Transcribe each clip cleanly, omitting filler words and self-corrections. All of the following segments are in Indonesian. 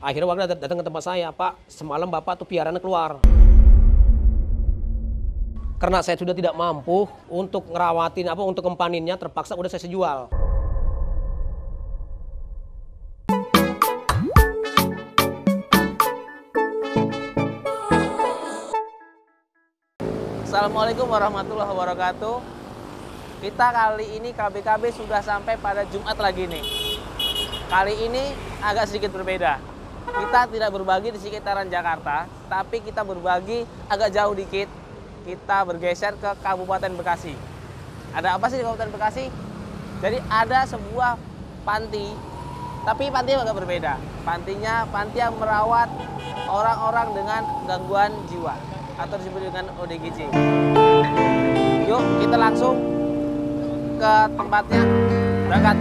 Akhirnya warga datang ke tempat saya, Pak, semalam Bapak tuh piaraan keluar. Karena saya sudah tidak mampu untuk ngerawatin untuk ngempaninnya, terpaksa udah saya jual. Assalamualaikum warahmatullahi wabarakatuh. Kita kali ini KBKB sudah sampai pada Jumat lagi nih. Kali ini agak sedikit berbeda. Kita tidak berbagi di sekitaran Jakarta, tapi kita berbagi agak jauh dikit. Kita bergeser ke Kabupaten Bekasi. Ada apa sih di Kabupaten Bekasi? Jadi ada sebuah panti, tapi panti agak berbeda. Pantinya panti yang merawat orang-orang dengan gangguan jiwa atau disebut dengan ODGJ. Yuk kita langsung ke tempatnya, berangkat.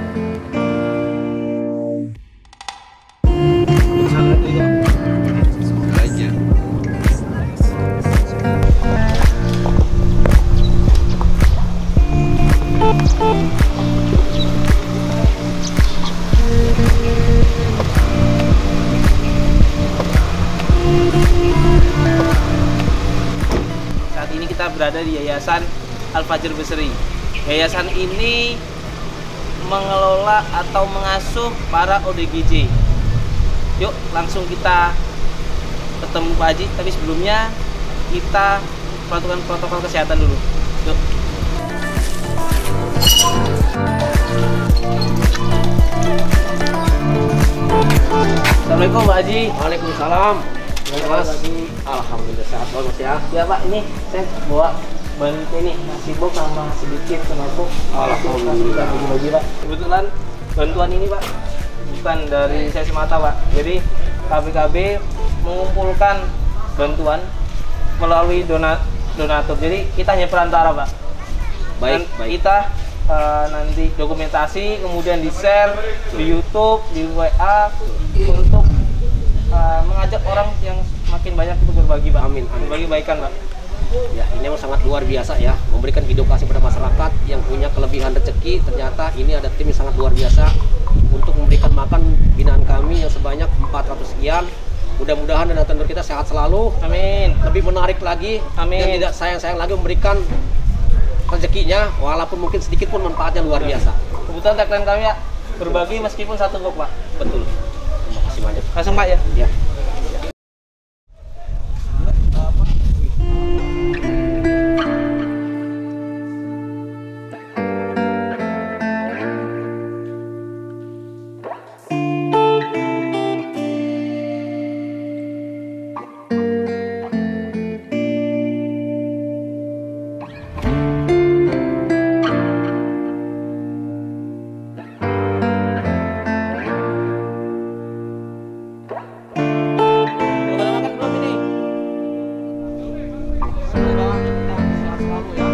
Saat ini kita berada di Yayasan Al-Fajr Besri. Yayasan ini mengelola atau mengasuh para ODGJ. Yuk langsung kita ketemu Pak Haji, tapi sebelumnya kita perhatikan protokol kesehatan dulu. Yuk. Assalamualaikum Pak Haji. Waalaikumsalam. Mas, alhamdulillah sehat banget ya. Ya Pak, ini saya bawa bantu nih nasi box sama sedikit sembako. Alhamdulillah. Bagi-bagi Pak. Kebetulan bantuan ini Pak bukan dari saya semata Pak. Jadi KBKB mengumpulkan bantuan melalui donatur. Jadi kita hanya perantara Pak. Baik, Dan baik. kita nanti dokumentasi, kemudian di-share di YouTube, di WA untuk mengajak orang yang makin banyak itu berbagi Pak. Amin, amin. Berbagi baikan Pak. Ya, ini memang sangat luar biasa ya, memberikan edukasi pada masyarakat yang punya kelebihan rezeki. Ternyata ini ada tim yang sangat luar biasa untuk memberikan makan binaan kami yang sebanyak 400 sekian. Mudah-mudahan donor kita sehat selalu. Amin. Lebih menarik lagi, Amin. dan tidak sayang-sayang lagi memberikan rezekinya, walaupun mungkin sedikit pun manfaatnya luar biasa. Kebetulan tagline kami ya, berbagi meskipun satu gok Pak. Betul. Terima kasih banyak. Langsung Pak ya. Ya. Udah pada makan belum ini? Semoga kita sehat selalu ya.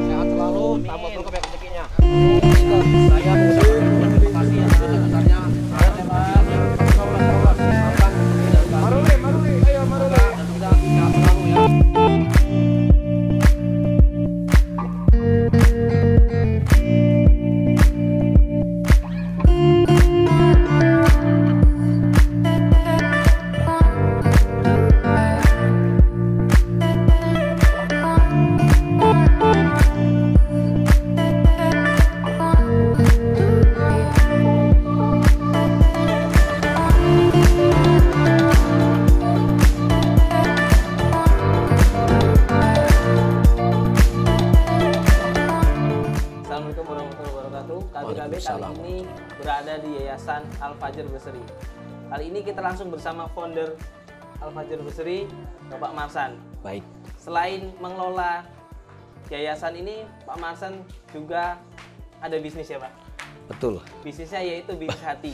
Sehat selalu, tambah berkah banyak rezekinya. Saya mengucapkan terima kasih yang sebesar-besarnya. Saya terima kasih dan kita sehat selalu ya. Assalamualaikum warahmatullahi wabarakatuh. KBKB kali Waalaikumsalam. ini berada di Yayasan Al-Fajr Besri. Kali ini kita langsung bersama founder Al-Fajr Besri, Bapak Marsan. Baik. Selain mengelola yayasan ini, Pak Marsan juga ada bisnis ya Pak? Betul. Bisnisnya yaitu bisnis hati.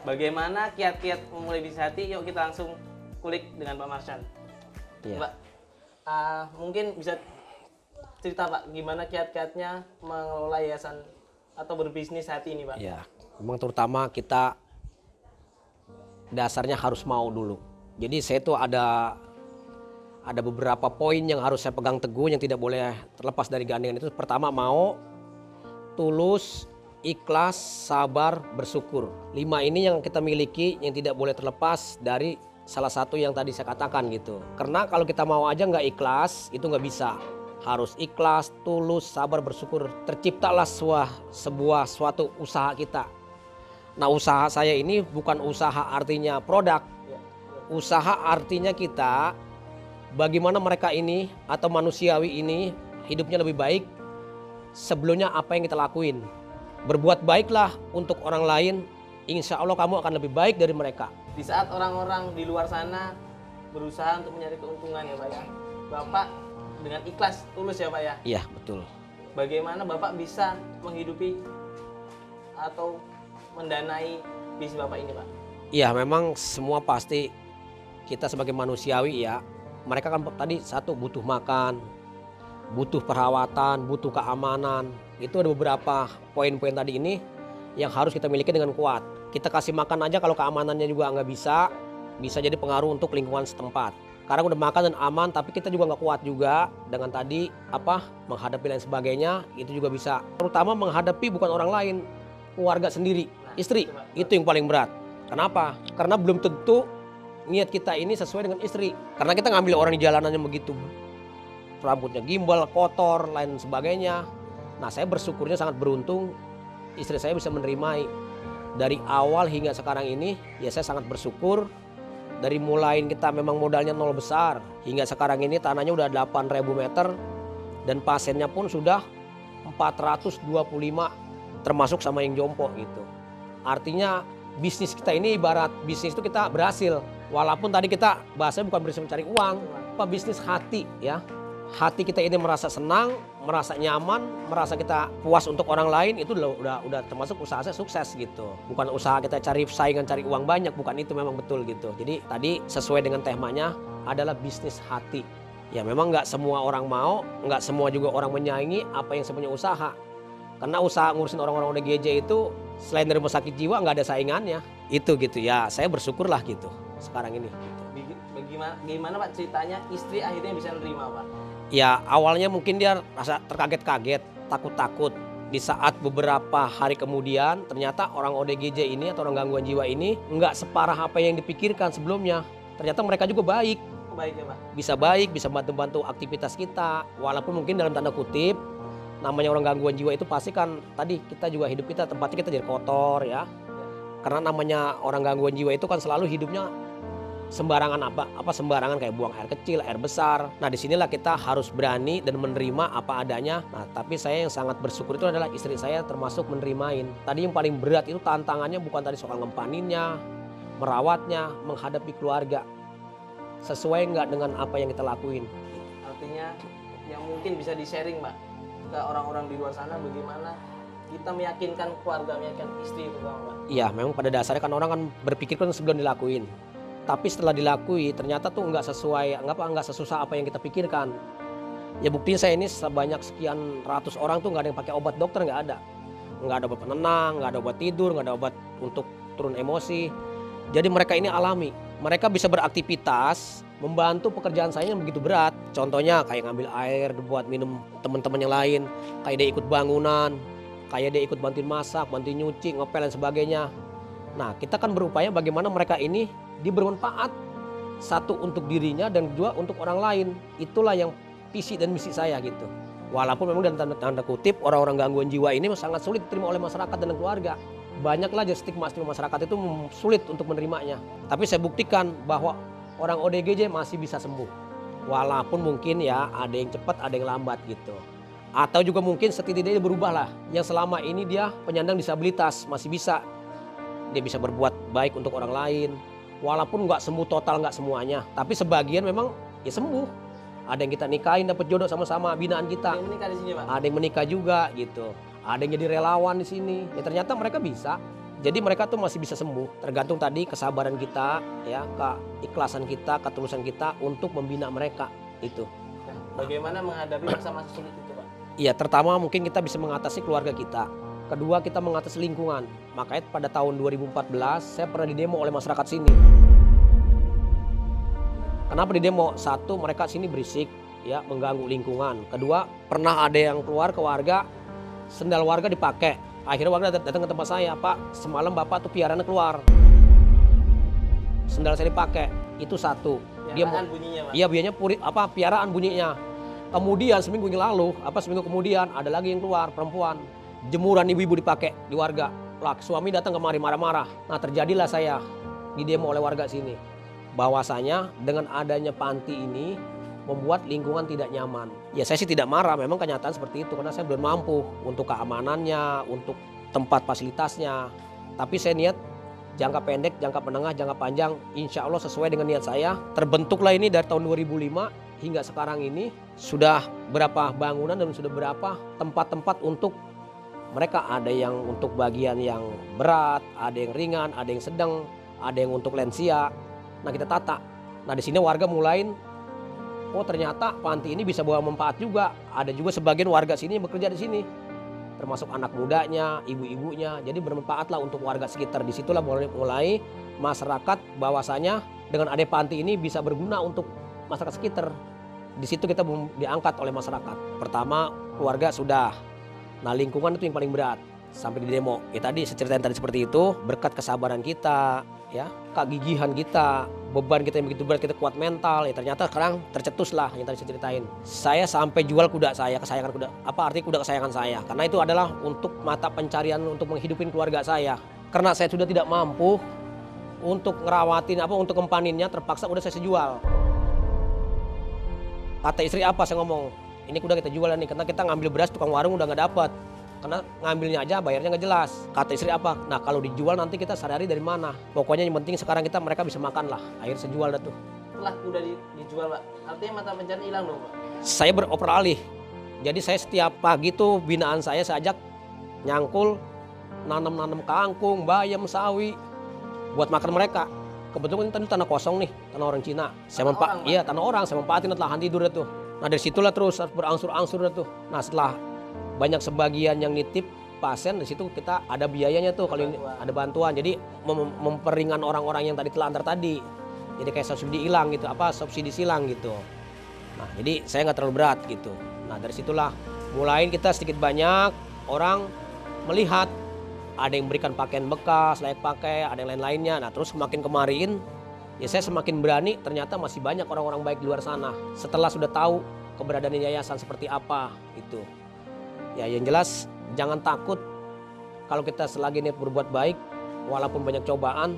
Bagaimana kiat-kiat memulai bisnis hati? Yuk kita langsung kulik dengan Pak Marsan. Iya. Pak, mungkin bisa cerita Pak, gimana kiat-kiatnya mengelola yayasan atau berbisnis hati ini Pak? Ya, memang terutama kita dasarnya harus mau dulu. Jadi saya tuh ada beberapa poin yang harus saya pegang teguh, yang tidak boleh terlepas dari gandengan itu. Pertama, mau, tulus, ikhlas, sabar, bersyukur. 5 ini yang kita miliki yang tidak boleh terlepas dari salah satu yang tadi saya katakan gitu. Karena kalau kita mau aja nggak ikhlas, itu nggak bisa. Harus ikhlas, tulus, sabar, bersyukur. Terciptalah suatu usaha kita. Nah, usaha saya ini bukan usaha artinya produk. Usaha artinya kita, bagaimana mereka ini atau manusiawi ini hidupnya lebih baik sebelumnya apa yang kita lakuin. Berbuat baiklah untuk orang lain, insya Allah kamu akan lebih baik dari mereka. Di saat orang-orang di luar sana berusaha untuk mencari keuntungan ya Pak ya, Bapak dengan ikhlas, tulus ya Pak ya? Iya, betul. Bagaimana Bapak bisa menghidupi atau mendanai bisnis Bapak ini Pak? Iya, memang semua pasti kita sebagai manusiawi ya, mereka kan tadi satu butuh makan, butuh perawatan, butuh keamanan. Itu ada beberapa poin-poin tadi ini yang harus kita miliki dengan kuat. Kita kasih makan aja kalau keamanannya juga nggak bisa jadi pengaruh untuk lingkungan setempat. Karena udah makan dan aman, tapi kita juga nggak kuat juga dengan tadi menghadapi lain sebagainya, itu juga bisa. Terutama menghadapi bukan orang lain, keluarga sendiri, istri, itu yang paling berat. Kenapa? Karena belum tentu niat kita ini sesuai dengan istri. Karena kita ngambil orang di jalanannya begitu, rambutnya gimbal, kotor, lain sebagainya. Nah, saya bersyukurnya sangat beruntung istri saya bisa menerima dari awal hingga sekarang ini. Ya, saya sangat bersyukur. Dari mulai kita memang modalnya nol besar hingga sekarang ini tanahnya udah 8.000 meter dan pasiennya pun sudah 425 termasuk sama yang jompo gitu. Artinya bisnis kita ini ibarat bisnis itu kita berhasil. Walaupun tadi kita bahasanya bukan bisnis mencari uang, bisnis hati ya. Hati kita ini merasa senang, merasa nyaman, merasa kita puas untuk orang lain, itu udah termasuk usaha saya sukses gitu. Bukan usaha kita cari saingan, cari uang banyak, bukan itu memang betul gitu. Jadi tadi sesuai dengan temanya adalah bisnis hati. Ya memang nggak semua orang mau, nggak semua juga orang menyaingi apa yang sebenarnya usaha. Karena usaha ngurusin orang-orang ODGJ itu selain dari rumah sakit jiwa nggak ada saingannya. Itu gitu ya, saya bersyukurlah gitu sekarang ini. Gitu. Gimana Pak ceritanya istri akhirnya bisa menerima Pak? Ya awalnya mungkin dia rasa terkaget-kaget, takut-takut. Di saat beberapa hari kemudian ternyata orang ODGJ ini atau orang gangguan jiwa ini nggak separah apa yang dipikirkan sebelumnya. Ternyata mereka juga baik. Baik ya Pak? Bisa baik, bisa bantu-bantu aktivitas kita. Walaupun mungkin dalam tanda kutip, namanya orang gangguan jiwa itu pasti kan tadi kita juga hidup kita tempatnya kita jadi kotor ya. Karena namanya orang gangguan jiwa itu kan selalu hidupnya sembarangan sembarangan kayak buang air kecil, air besar. Nah disinilah kita harus berani dan menerima apa adanya. Nah tapi saya yang sangat bersyukur itu adalah istri saya termasuk menerimain. Tadi yang paling berat itu tantangannya bukan tadi soal ngempaninnya, merawatnya, menghadapi keluarga. Sesuai nggak dengan apa yang kita lakuin. Artinya yang mungkin bisa di-sharing Mbak ke orang-orang di luar sana bagaimana kita meyakinkan keluarga, meyakinkan istri itu Mbak. Iya memang pada dasarnya kan orang kan berpikir kan sebelum dilakuin. Tapi setelah dilakui ternyata tuh nggak sesusah apa yang kita pikirkan. Ya buktinya saya ini sebanyak sekian ratus orang tuh nggak ada yang pakai obat dokter, nggak ada. Nggak ada obat penenang, nggak ada obat tidur, nggak ada obat untuk turun emosi. Jadi mereka ini alami. Mereka bisa beraktivitas, membantu pekerjaan saya yang begitu berat. Contohnya kayak ngambil air buat minum teman-teman yang lain. Kayak dia ikut bangunan, kayak dia ikut bantuin masak, bantuin nyuci, ngepel dan sebagainya. Nah kita kan berupaya bagaimana mereka ini dia bermanfaat satu untuk dirinya dan dua untuk orang lain. Itulah yang visi dan misi saya gitu. Walaupun memang dalam tanda kutip orang-orang gangguan jiwa ini sangat sulit diterima oleh masyarakat dan keluarga. Banyaklah stigma masyarakat itu sulit untuk menerimanya. Tapi saya buktikan bahwa orang ODGJ masih bisa sembuh. Walaupun mungkin ya ada yang cepat ada yang lambat gitu. Atau juga mungkin setidaknya dia berubah lah. Yang selama ini dia penyandang disabilitas masih bisa. Dia bisa berbuat baik untuk orang lain. Walaupun nggak sembuh total, nggak semuanya. Tapi sebagian memang ya sembuh. Ada yang kita nikahin dapat jodoh sama-sama binaan kita. Ada yang menikah di sini Pak? Ada yang menikah juga gitu. Ada yang jadi relawan di sini. Ya ternyata mereka bisa. Jadi mereka tuh masih bisa sembuh. Tergantung tadi kesabaran kita, ya, keikhlasan kita, ketulusan kita untuk membina mereka itu. Bagaimana menghadapi masa-masa sulit itu Pak? Iya, pertama mungkin kita bisa mengatasi keluarga kita. Kedua kita mengatasi lingkungan. Makanya pada tahun 2014 saya pernah didemo oleh masyarakat sini. Kenapa didemo? Satu, mereka sini berisik, ya, mengganggu lingkungan. Kedua, pernah ada yang keluar ke warga, sendal warga dipakai. Akhirnya warga datang ke tempat saya, Pak, semalam Bapak tuh piaranya keluar. Sendal saya dipakai, itu satu. Piaraan bunyinya, Pak? Iya, biasanya piaraan bunyinya. Kemudian seminggu kemudian ada lagi yang keluar, perempuan. Jemuran ibu-ibu dipakai di warga. Lah, suami datang kemari marah-marah. Nah, terjadilah saya didemo oleh warga sini. Bahwasanya dengan adanya panti ini membuat lingkungan tidak nyaman. Ya saya sih tidak marah, memang kenyataan seperti itu karena saya belum mampu untuk keamanannya, untuk tempat fasilitasnya. Tapi saya niat jangka pendek, jangka menengah, jangka panjang, insya Allah sesuai dengan niat saya. Terbentuklah ini dari tahun 2005 hingga sekarang ini sudah berapa bangunan dan sudah berapa tempat-tempat untuk mereka, ada yang untuk bagian yang berat, ada yang ringan, ada yang sedang, ada yang untuk lansia. Nah kita tata. Nah di sini warga mulai, oh ternyata panti ini bisa bawa manfaat juga. Ada juga sebagian warga sini yang bekerja di sini, termasuk anak mudanya, ibu-ibunya. Jadi bermanfaatlah untuk warga sekitar. Disitulah mulai masyarakat bahwasanya dengan ada panti ini bisa berguna untuk masyarakat sekitar. Di situ kita diangkat oleh masyarakat. Pertama keluarga sudah. Nah lingkungan itu yang paling berat. Sampai di demo. Ya tadi saya ceritain tadi seperti itu. Berkat kesabaran kita, ya, kegigihan kita, beban kita yang begitu berat, kita kuat mental. Ya ternyata sekarang tercetuslah yang tadi saya ceritain. Saya sampai jual kuda saya, kesayangan kuda. Apa arti kuda kesayangan saya? Karena itu adalah untuk mata pencarian untuk menghidupin keluarga saya. Karena saya sudah tidak mampu untuk ngerawatin untuk ngempaninnya, terpaksa udah saya jual. Kata istri apa saya ngomong, ini kuda kita jual nih, karena kita ngambil beras tukang warung udah nggak dapat. Karena ngambilnya aja bayarnya nggak jelas. Kata istri apa? Nah kalau dijual nanti kita sehari-hari dari mana? Pokoknya yang penting sekarang mereka bisa makan lah. Akhirnya saya jual dah tuh. Setelah kuda dijual, Pak, artinya mata pencarian hilang dong, Pak? Saya beroper alih. Jadi saya setiap pagi tuh binaan saya ajak nyangkul, nanam kangkung, bayam, sawi buat makan mereka. Kebetulan itu tanah kosong nih, tanah orang Cina. Tanah orang, saya manfaatin lahan tidur tuh. Nah dari situlah terus berangsur-angsur tuh. Nah setelah banyak sebagian yang nitip pasien, di situ kita ada biayanya tuh kalau ini ada bantuan. Jadi memperingan orang-orang yang tadi telantar tadi. Jadi kayak subsidi hilang gitu, subsidi silang gitu. Nah jadi saya nggak terlalu berat gitu. Nah dari situlah mulai kita sedikit banyak orang melihat ada yang berikan pakaian bekas, layak pakai, ada yang lain-lainnya. Nah terus semakin kemarin ya saya semakin berani, ternyata masih banyak orang-orang baik di luar sana. Setelah sudah tahu keberadaan yayasan seperti apa itu. Ya yang jelas jangan takut kalau kita selagi niat berbuat baik, walaupun banyak cobaan,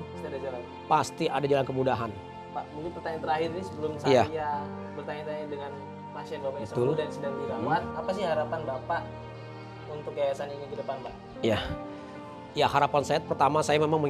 pasti ada jalan kemudahan. Pak, mungkin pertanyaan terakhir ini sebelum saya bertanya-tanya dengan pasien Bapak yang sembuh dan sedang dirawat, apa sih harapan Bapak untuk yayasan ini ke depan, Pak? Ya harapan saya pertama saya memang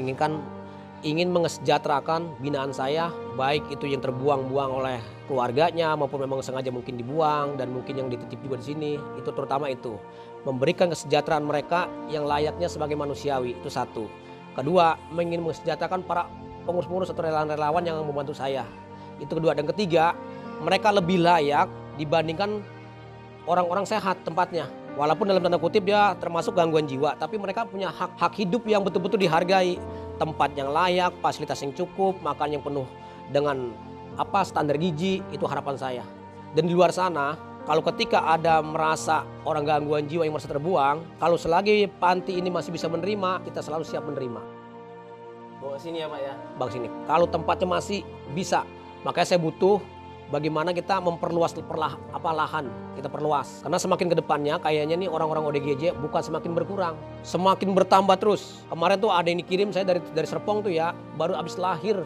ingin mengesejahterakan binaan saya, baik itu yang terbuang-buang oleh keluarganya maupun memang sengaja mungkin dibuang dan mungkin yang dititip juga di sini. Itu terutama itu memberikan kesejahteraan mereka yang layaknya sebagai manusiawi, itu satu. Kedua, ingin mengesejahterakan para pengurus-pengurus atau relawan-relawan yang membantu saya. Itu kedua. Dan ketiga, mereka lebih layak dibandingkan orang-orang sehat tempatnya. Walaupun dalam tanda kutip dia termasuk gangguan jiwa, tapi mereka punya hak hidup yang betul-betul dihargai. Tempat yang layak, fasilitas yang cukup, makan yang penuh dengan standar gizi, itu harapan saya. Dan di luar sana, kalau ketika ada merasa orang gangguan jiwa yang merasa terbuang, kalau selagi panti ini masih bisa menerima, kita selalu siap menerima. Bawa sini ya Pak ya? Bawa sini. Kalau tempatnya masih bisa, makanya saya butuh bagaimana kita memperluas lahan, kita perluas. Karena semakin ke depannya kayaknya nih orang-orang ODGJ bukan semakin berkurang, semakin bertambah terus. Kemarin tuh ada yang dikirim saya dari Serpong tuh ya, baru habis lahir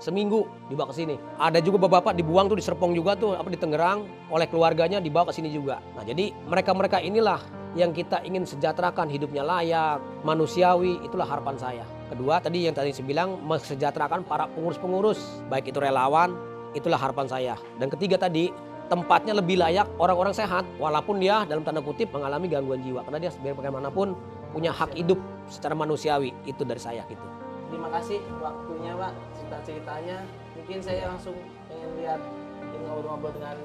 seminggu dibawa ke sini. Ada juga bapak-bapak dibuang tuh di Serpong juga tuh, di Tangerang, oleh keluarganya dibawa ke sini juga. Nah jadi mereka-mereka inilah yang kita ingin sejahterakan, hidupnya layak, manusiawi, itulah harapan saya. Kedua tadi yang tadi saya bilang, mensejahterakan para pengurus-pengurus, baik itu relawan, itulah harapan saya. Dan ketiga tadi, tempatnya lebih layak orang-orang sehat, walaupun dia dalam tanda kutip mengalami gangguan jiwa. Karena dia biar bagaimanapun punya hak hidup secara manusiawi, itu dari saya gitu. Terima kasih waktunya Pak, cerita-ceritanya. Mungkin saya langsung pengen lihat ngobrol-ngobrol dengan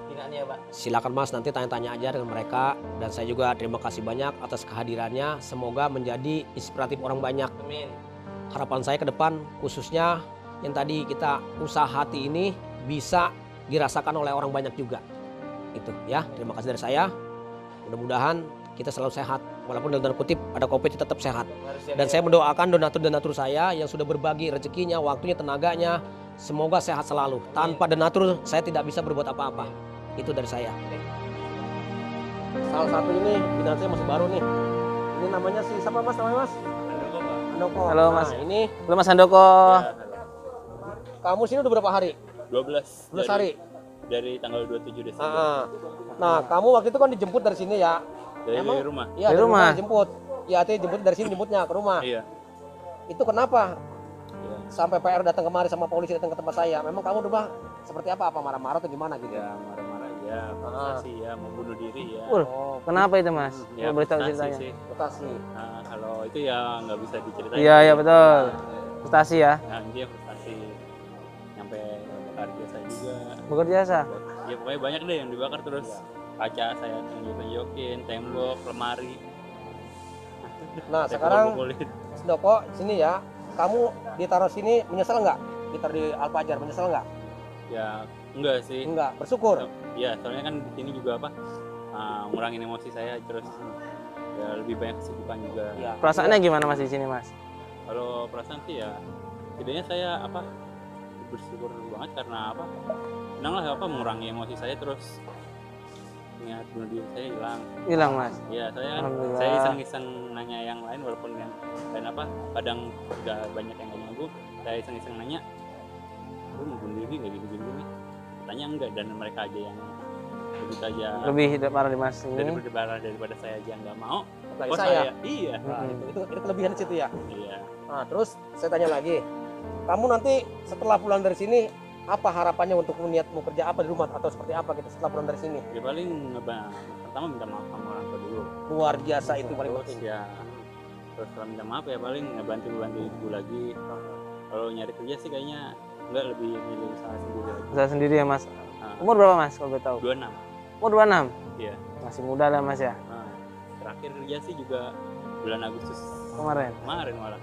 binaannya Pak. Silakan Mas, nanti tanya-tanya aja dengan mereka. Dan saya juga terima kasih banyak atas kehadirannya. Semoga menjadi inspiratif orang banyak. Amin. Harapan saya ke depan khususnya yang tadi kita usaha hati ini bisa dirasakan oleh orang banyak juga. Itu ya, terima kasih dari saya. Mudah-mudahan kita selalu sehat walaupun dalam tanda kutip ada COVID tetap sehat. Dan saya mendoakan donatur-donatur saya yang sudah berbagi rezekinya, waktunya, tenaganya, semoga sehat selalu. Tanpa donatur saya tidak bisa berbuat apa-apa. Itu dari saya. Salah satu ini bidang saya masih baru nih. Ini namanya siapa Mas? Namanya Mas? Handoko. Halo Mas. Nah, ini Halo Mas Handoko. kamu sini udah berapa hari? 12 hari. Dari tanggal 27 Desember. Nah, kamu waktu itu kan dijemput dari sini ya? Dari rumah. Iya, Dari dari rumah. rumah dijemput. Ya, artinya jemput dari sini jemputnya ke rumah. Iya. Itu kenapa? Iya. Sampai PR datang kemari sama polisi datang ke tempat saya. Memang kamu udah seperti apa? Apa marah-marah atau gimana gitu? Ya marah-marah ya, frustasi ya, mau bunuh diri ya. Oh, Kenapa itu Mas? Ya, Boleh tahu frustasi ceritanya? sih. frustasi. Nah, kalau itu ya nggak bisa diceritain. Iya, iya betul. Frustasi ya. Nah, dia frustasi. Nyampe bakar jasa juga. Bakar jasa. Ya pokoknya banyak deh yang dibakar terus. Kaca saya tunjuk-tunjukin, tembok, lemari. Nah, Saya sekarang pukul-pukulin. Handoko sini ya. Kamu ditaruh sini menyesal nggak? Ditaruh di Alpajar menyesal nggak? Ya enggak sih. Enggak, bersyukur. Ya soalnya kan di sini juga apa? Ngurangin emosi saya terus ya lebih banyak kesibukan juga. Iya. Perasaannya gimana Mas di sini Mas? Kalau perasaan sih ya setidaknya saya apa bersyukur banget karena apa senang lah apa mengurangi emosi saya terus niat bunuh diri saya hilang. Hilang Mas. Ya saya kan Alhamdulillah. saya iseng-iseng nanya yang lain walaupun yang lain apa kadang udah banyak yang nggak nyambung, saya iseng-iseng nanya lu mau bunuh diri nggak gini-gini, tanya enggak dan mereka aja yang begitu aja Lebih parah di Mas ini. daripada saya aja nggak mau. Apalagi Kok saya. iya Nah, itu kelebihan di situ ya. iya. Nah, terus saya tanya lagi. Kamu nanti setelah pulang dari sini apa harapannya untuk niatmu kerja apa di rumah atau seperti apa gitu setelah pulang dari sini? Ya paling pertama minta maaf sama orang tua dulu. Luar biasa itu paling Terus penting. ya terus setelah minta maaf ya paling ngebantu ibu lagi. Kalau nyari kerja sih kayaknya enggak, lebih milih usaha sendiri lagi. Usaha sendiri ya Mas. Nah, Umur berapa Mas kalau boleh tahu? 26. Umur 26. Iya. Masih muda lah Mas ya. Nah, terakhir kerja sih juga bulan Agustus Kemarin. malah.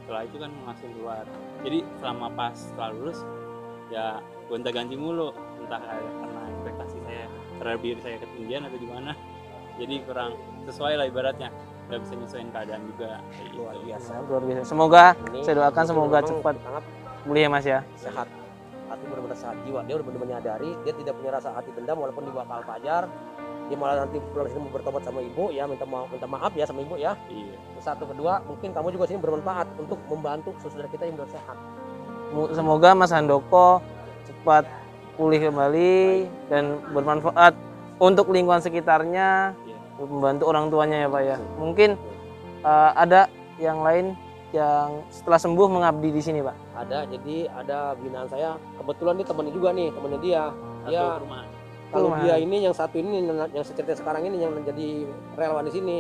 Setelah itu kan langsung keluar. Jadi selama pas setelah lulus ya gonta-ganti mulu, entah karena ekspektasi saya terhadap diri saya ketinggian atau gimana. Jadi kurang sesuai lah ibaratnya. Nggak bisa nyesuaiin keadaan juga. Kayak gitu. Luar biasa. Luar biasa. Semoga Ini saya doakan semoga memang cepat sangat pulih ya Mas ya. sehat. Hati benar-benar sehat jiwa. Dia udah benar-benar menyadari dia tidak punya rasa hati dendam walaupun dibawa ke Alpajar. Dia malah nanti pulang sini mau bertobat sama ibu ya, minta maaf ya sama ibu ya. Iya. Satu, kedua, mungkin kamu juga sini bermanfaat untuk membantu saudara kita yang belum sehat. Semoga Mas Handoko cepat pulih kembali dan bermanfaat untuk lingkungan sekitarnya, Iya. membantu orang tuanya ya Pak ya. Mungkin ada yang lain yang setelah sembuh mengabdi di sini Pak. Ada, jadi ada binaan saya kebetulan nih temennya juga nih, temennya dia. Dia Atau rumah. kalau Perumahan. dia ini yang satu ini yang saya cerita sekarang ini yang menjadi relawan di sini.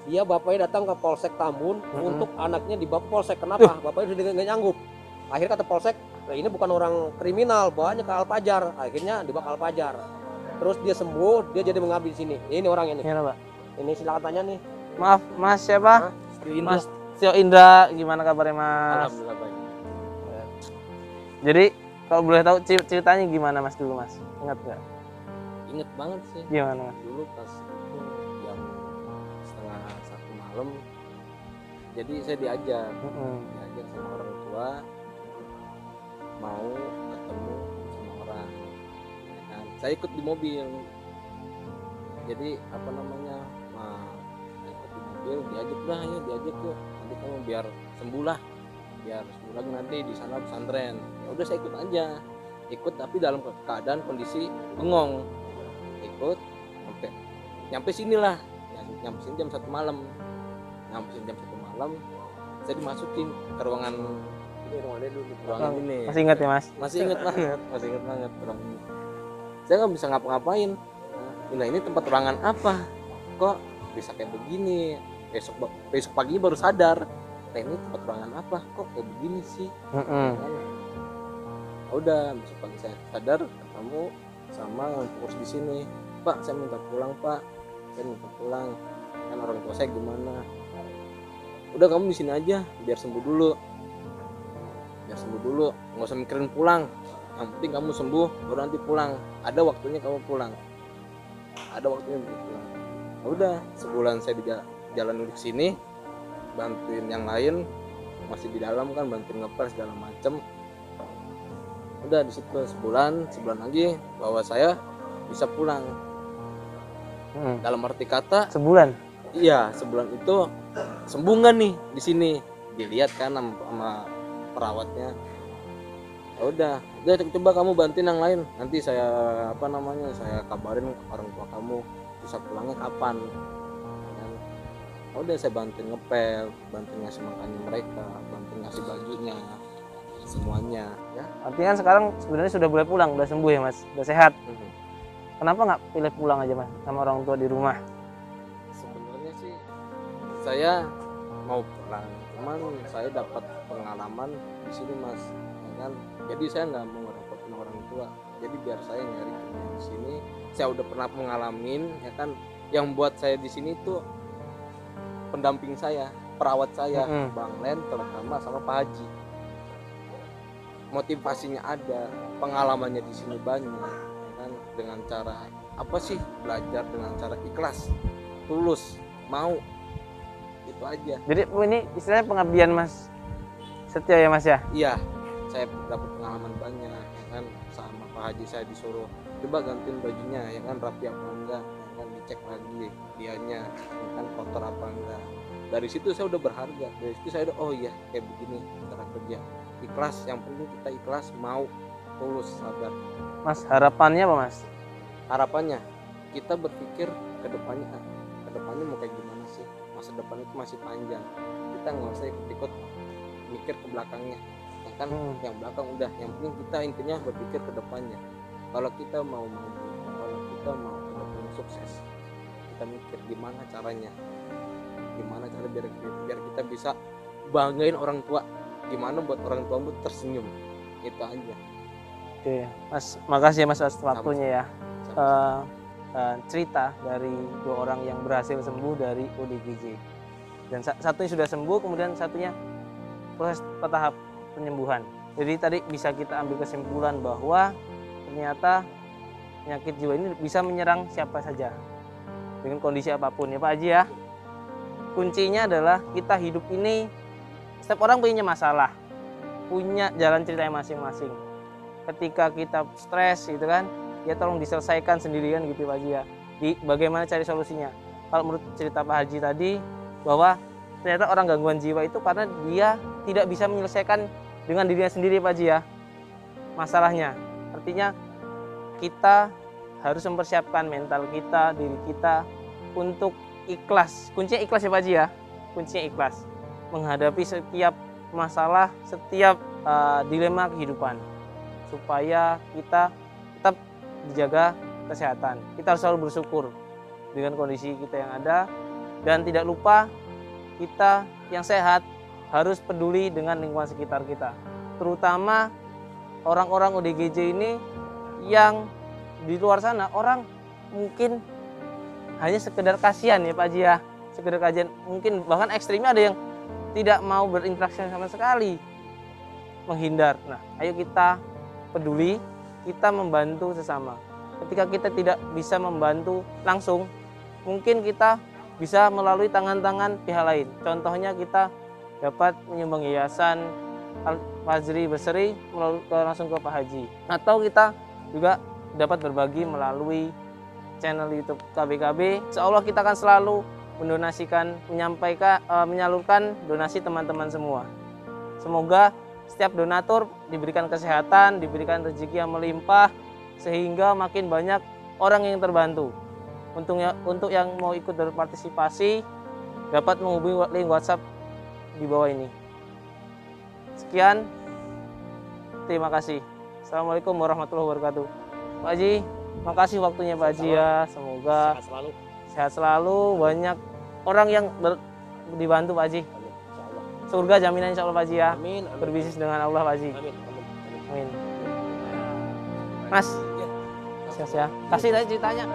Dia bapaknya datang ke Polsek Tambun untuk anaknya dibawa ke Polsek. Kenapa? Bapaknya sudah nggak nyanggup. Akhirnya kata Polsek, nah ini bukan orang kriminal, bawanya ke Alpajar. Akhirnya dibawa ke Alpajar. Terus dia sembuh, dia jadi mengabdi di sini. Ini orangnya nih. Gimana Pak? Ini silakan tanya nih. Maaf Mas siapa? Mas, Mas Tio Indra, gimana kabarnya Mas? Alhamdulillah baik. Jadi kalau boleh tahu ceritanya gimana Mas dulu Mas? Ingat nggak? Inget banget sih Gimana Mas? dulu pas itu jam setengah 1 malam, jadi saya diajak sama orang tua mau ketemu sama orang ya kan. Saya ikut di mobil, jadi apa namanya saya ikut di mobil, diajak dah ya diajak yuk nanti kamu biar sembuh lagi nanti di sana pesantren. Ya udah saya ikut aja, tapi dalam keadaan kondisi bengong. Ikut nyampe sini jam 1 malam. Saya dimasukin ke ruangan ini. Masih ingat ya Mas? Masih inget banget ruangan ini. Saya nggak bisa ngapa-ngapain. Nah ini tempat ruangan apa? Kok bisa kayak begini? Besok paginya baru sadar. Nah ini tempat ruangan apa? Kok kayak begini sih? Udah besok pagi saya sadar ketemu sama yang pengurus di sini. Pak, saya minta pulang Pak. Kan orang tua saya gimana? Udah kamu di sini aja, biar sembuh dulu. Nggak usah mikirin pulang. Yang penting kamu sembuh, baru nanti pulang. Ada waktunya kamu pulang. Ya udah, sebulan saya jalan dulu sini, bantuin yang lain masih di dalam kan, bantuin ngepel segala macem. Udah di situ sebulan lagi bahwa saya bisa pulang. Dalam arti kata Sebulan. iya, sebulan itu sembuh nggak nih di sini, dilihat kan sama perawatnya. Ya udah coba kamu bantuin yang lain, nanti saya saya kabarin orang tua kamu bisa pulangnya kapan. Dan udah saya bantuin ngepel, bantuin ngasih makannya mereka, bantuin ngasih bajunya, semuanya ya. Artinya kan sekarang sebenarnya sudah boleh pulang, udah sembuh ya Mas, udah sehat. Kenapa nggak pilih pulang aja Mas sama orang tua di rumah? Sebenarnya sih saya mau pulang, cuman saya dapat pengalaman di sini Mas, ya kan. Jadi saya nggak mau ngerepotin orang tua, jadi biar saya nyari kerja di sini. Saya udah pernah mengalamin ya kan, yang buat saya di sini tuh pendamping saya, perawat saya, Bang Len terutama sama Pak Haji. Motivasinya ada, pengalamannya di sini banyak, ya kan, dengan cara apa sih, belajar dengan cara ikhlas, tulus, mau, itu aja. Jadi ini istilahnya pengabdian Mas setia ya Mas ya? Iya, saya dapat pengalaman banyak, ya kan, sama Pak Haji saya disuruh coba gantiin bajunya, ya kan, rapi apa enggak, ya kan, dicek lagi dianya, ya kan, kotor apa enggak. Dari situ saya udah berharga, dari situ saya udah, oh iya kayak begini cara kerja, ikhlas, yang penting kita ikhlas, mau, tulus, sabar. Mas harapannya apa Mas? Harapannya kita berpikir ke depannya mau kayak gimana sih, masa depan itu masih panjang, kita nggak usah ikut mikir ke belakangnya, ya kan. Yang belakang udah, yang penting kita intinya berpikir ke depannya. Kalau kita mau maju, kalau kita mau benar-benar sukses, kita mikir gimana caranya, gimana cara biar kita bisa banggain orang tua, gimana buat orang tua tersenyum, itu aja. Oke Mas, makasih ya Mas atas waktunya ya. Cerita dari 2 orang yang berhasil sembuh dari ODGJ, dan satunya sudah sembuh, kemudian satunya proses tahap penyembuhan. Jadi tadi bisa kita ambil kesimpulan bahwa ternyata penyakit jiwa ini bisa menyerang siapa saja dengan kondisi apapun ya Pak Haji ya. Kuncinya adalah kita hidup ini, setiap orang punya masalah, punya jalan ceritanya masing-masing. Ketika kita stres gitu kan, ya tolong diselesaikan sendirian gitu Pak Haji ya. Bagaimana cari solusinya? Kalau menurut cerita Pak Haji tadi, bahwa ternyata orang gangguan jiwa itu karena dia tidak bisa menyelesaikan dengan dirinya sendiri Pak Haji ya masalahnya. Artinya kita harus mempersiapkan mental kita, diri kita untuk ikhlas. Kuncinya ikhlas ya Pak Haji ya, kuncinya ikhlas menghadapi setiap masalah, setiap dilema kehidupan, supaya kita tetap dijaga kesehatan. Kita harus selalu bersyukur dengan kondisi kita yang ada, dan tidak lupa kita yang sehat harus peduli dengan lingkungan sekitar kita, terutama orang-orang ODGJ ini yang di luar sana. Orang mungkin hanya sekedar kasihan ya Pak Haji ya, sekedar kajian, mungkin bahkan ekstrimnya ada yang tidak mau berinteraksi sama sekali, menghindar. Nah, ayo kita peduli, kita membantu sesama. Ketika kita tidak bisa membantu langsung, mungkin kita bisa melalui tangan-tangan pihak lain. Contohnya kita dapat menyumbang yayasan Al-Fajri Berseri langsung ke Pak Haji, atau kita juga dapat berbagi melalui channel YouTube KBKB. Insya Allah kita akan selalu mendonasikan, menyalurkan donasi teman-teman semua. Semoga setiap donatur diberikan kesehatan, diberikan rezeki yang melimpah, sehingga makin banyak orang yang terbantu. Untuk yang mau ikut berpartisipasi, dapat menghubungi link WhatsApp di bawah ini. Sekian, terima kasih. Assalamualaikum warahmatullahi wabarakatuh. Pak Haji, makasih waktunya Pak Haji ya. Semoga sehat selalu, banyak orang yang dibantu Pak Haji. Surga jaminan insya Allah Pak Haji ya. Amin. Berbisnis dengan Allah Pak Haji. Amin. Amin. Mas, ya. Kasih tadi ceritanya.